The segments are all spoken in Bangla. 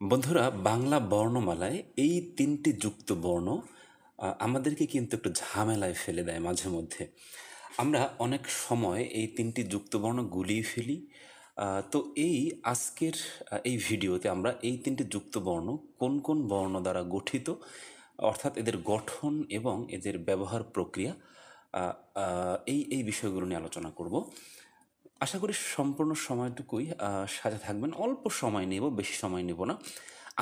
বন্ধুরা, বাংলা বর্ণমালায় এই ৩টি যুক্ত বর্ণ আমাদেরকে কিন্তু একটু ঝামেলায় ফেলে দেয় মাঝে মধ্যে। আমরা অনেক সময় এই ৩টি যুক্ত বর্ণ গুলিয়ে ফেলি। তো আজকের এই ভিডিওতে আমরা এই ৩টি যুক্ত বর্ণ কোন কোন বর্ণ দ্বারা গঠিত, অর্থাৎ এদের গঠন এবং এদের ব্যবহার প্রক্রিয়া, আ আ এই বিষয়গুলো নিয়ে আলোচনা করব। আশা করি সম্পূর্ণ সময়টুকুই সাথে থাকবেন। অল্প সময় নেব, বেশি সময় নেব না।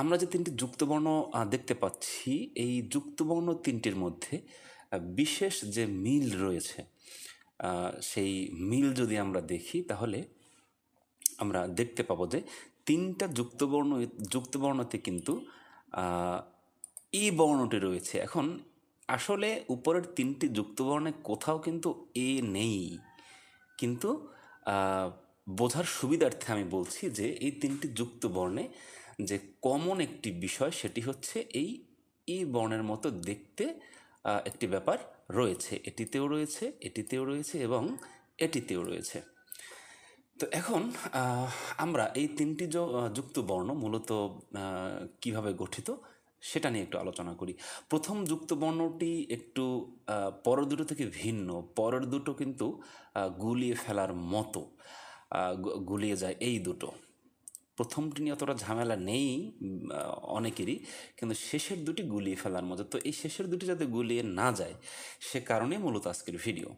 আমরা যে ৩টি যুক্তবর্ণ দেখতে পাচ্ছি, এই যুক্তবর্ণ ৩টির মধ্যে বিশেষ যে মিল রয়েছে, সেই মিল যদি আমরা দেখি তাহলে আমরা দেখতে পাবো যে ৩টা যুক্তবর্ণতে কিন্তু ই বর্ণটি রয়েছে। এখন আসলে উপরের ৩টি যুক্তবর্ণে কোথাও কিন্তু এ নেই, কিন্তু বোঝার সুবিধার্থে আমি বলছি যে এই ৩টি যুক্ত বর্ণে যে কমন একটি বিষয়, সেটি হচ্ছে এই ই বর্ণের মতো দেখতে একটি ব্যাপার রয়েছে। এটিতেও রয়েছে, এটিতেও রয়েছে এবং এটিতেও রয়েছে। তো এখন আমরা এই ৩টি যুক্ত বর্ণ মূলত কিভাবে গঠিত সেটা নিয়ে একটু আলোচনা করি। প্রথম যুক্ত বর্ণটি একটু পরের দুটো থেকে ভিন্ন। পরের দুটো কিন্তু গুলিয়ে ফেলার মতো, গুলিয়ে যায় এই দুটো। প্রথমটি নিয়ে অতটা ঝামেলা নেই অনেকেরই, কিন্তু শেষের দুটি গুলিয়ে ফেলার মতো। তো এই শেষের দুটি যাতে গুলিয়ে না যায়, সে কারণেই মূলত আজকের ভিডিও।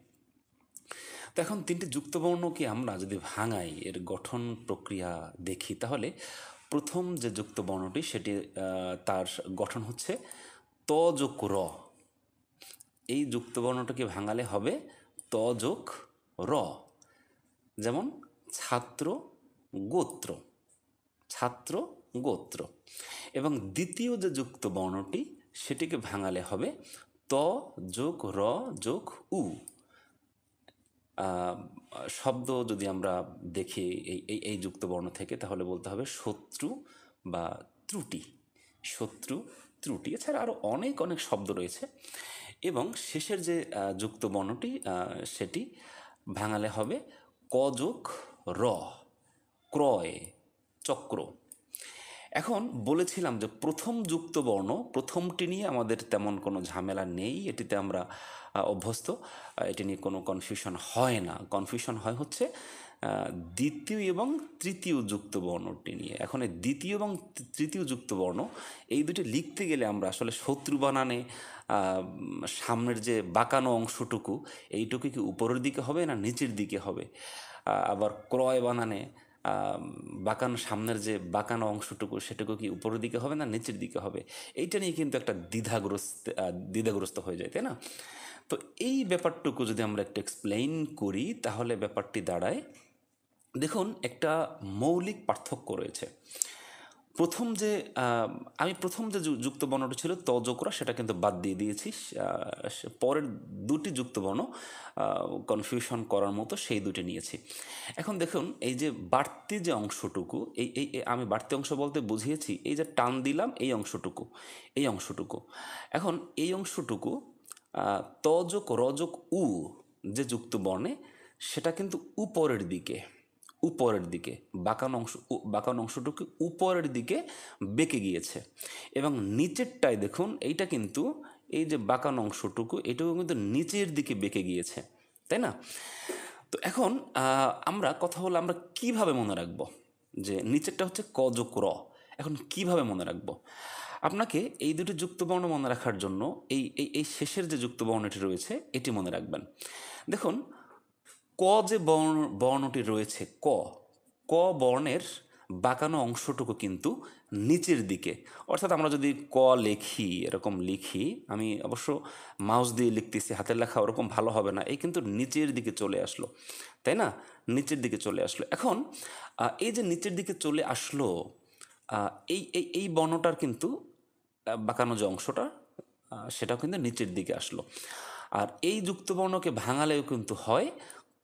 তো এখন ৩টি যুক্তবর্ণকে আমরা যদি ভাঙাই, এর গঠন প্রক্রিয়া দেখি, তাহলে প্রথম যে যুক্তবর্ণটি সেটি তার গঠন হচ্ছে ত যোগ র। এই যুক্তবর্ণটাকে ভাঙালে হবে ত যোগ র। যেমন ছাত্র, গোত্র, ছাত্র, গোত্র। এবং দ্বিতীয় যে যুক্ত বর্ণটি সেটিকে ভাঙালে হবে ত যোগ র যোগ উ। শব্দ যদি আমরা দেখি এই যুক্ত বর্ণ থেকে, তাহলে বলতে হবে শত্রু বা ত্রুটি। শত্রু, ত্রুটি, এছাড়া আরও অনেক অনেক শব্দ রয়েছে। এবং শেষের যে যুক্ত বর্ণটি সেটি ভাঙালে হবে ক যোগ র, ক্রয়, চক্র। এখন বলেছিলাম যে প্রথম যুক্ত বর্ণ, প্রথমটি নিয়ে আমাদের তেমন কোনো ঝামেলা নেই, এটিতে আমরা অভ্যস্ত, এটি নিয়ে কোনো কনফিউশন হয় না। কনফিউশন হয় হচ্ছে দ্বিতীয় এবং তৃতীয় যুক্ত বর্ণটি নিয়ে। এখন এই দ্বিতীয় এবং তৃতীয় যুক্ত বর্ণ এই দুটি লিখতে গেলে আমরা আসলে শত্রু বানানে সামনের যে বাঁকানো অংশটুকু, এইটুকু কি উপরের দিকে হবে না নিচের দিকে হবে? আবার ক্রয় বানানে বাঁকানো সামনের যে বাঁকানো অংশটুকু, সেটুকু কি উপরের দিকে হবে না নিচের দিকে হবে? এইটা নিয়ে কিন্তু একটা দ্বিধাগ্রস্ত হয়ে যায়, তাই না? তো এই ব্যাপারটুকু যদি আমরা একটু এক্সপ্লেইন করি, তাহলে ব্যাপারটি দাঁড়ায়, দেখুন একটা মৌলিক পার্থক্য রয়েছে। আমি প্রথম যে যুক্ত বর্ণটি ছিল তজকরা, সেটা কিন্তু বাদ দিয়ে দিয়েছি। পরের দুটি যুক্ত বর্ণ কনফিউশন করার মতো সেই দুটি নিয়েছি। এখন দেখুন, এই যে বাড়তি যে অংশটুকু, আমি বাড়তি অংশ বলতে বুঝিয়েছি এই যে টান দিলাম এই অংশটুকু, এই অংশটুকু। এখন এই অংশটুকু তজক রজক উ যে যুক্ত বর্ণে, সেটা কিন্তু উপরের দিকে, উপরের দিকে বাঁকানো অংশটুকু উপরের দিকে বেঁকে গিয়েছে। এবং নিচেরটায় দেখুন, এইটা কিন্তু এই যে বাঁকানো অংশটুকু, এটাও কিন্তু নিচের দিকে বেঁকে গিয়েছে, তাই না? তো এখন আমরা কথা হলো, আমরা কিভাবে মনে রাখবো যে নিচেরটা হচ্ছে ক যোগ র? এখন কিভাবে মনে রাখবো? আপনাকে এই দুটি যুক্তবর্ণ মনে রাখার জন্য এই এই এই শেষের যে যুক্তবর্ণটি রয়েছে এটি মনে রাখবেন। দেখুন, ক যে বর্ণটি রয়েছে, ক, ক বর্ণের বাঁকানো অংশটুকু কিন্তু নিচের দিকে। অর্থাৎ আমরা যদি ক লিখি, এরকম লিখি, আমি অবশ্য মাউস দিয়ে লিখতেছি, হাতের লেখা ওরকম ভালো হবে না, এই কিন্তু নিচের দিকে চলে আসলো, তাই না? নিচের দিকে চলে আসলো। এখন এই যে নিচের দিকে চলে আসলো, এই এই এই বর্ণটার কিন্তু বাঁকানো যে অংশটা, সেটাও কিন্তু নিচের দিকে আসলো। আর এই যুক্তবর্ণকে ভাঙালেও কিন্তু হয়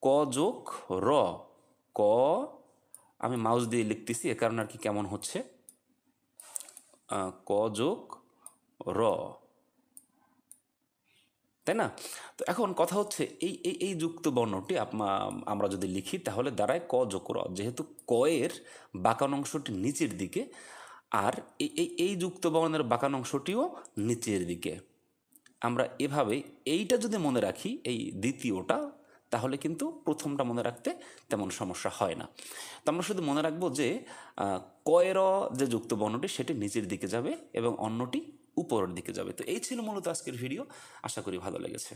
ক যোগ র। ক, আমি মাউস দিয়ে লিখতেছি এ কারণে আর কি কেমন হচ্ছে, ক যোগ র, তাই না? তো এখন কথা হচ্ছে এই যুক্ত বর্ণটি আমরা যদি লিখি, তাহলে দাঁড়ায় ক যোগ র। যেহেতু ক এর বাঁকানো অংশটি নিচের দিকে, আর এই যুক্ত বর্ণের বাঁকানো অংশটিও নিচের দিকে। আমরা এভাবে এইটা যদি মনে রাখি, এই দ্বিতীয়টা, তাহলে কিন্তু প্রথমটা মনে রাখতে তেমন সমস্যা হয় না। তো আমরা শুধু মনে রাখবো যে কয়ের যে যুক্ত বর্ণটি সেটি নিচের দিকে যাবে এবং অন্যটি উপরের দিকে যাবে। তো এই ছিল মূলত আজকের ভিডিও। আশা করি ভালো লেগেছে।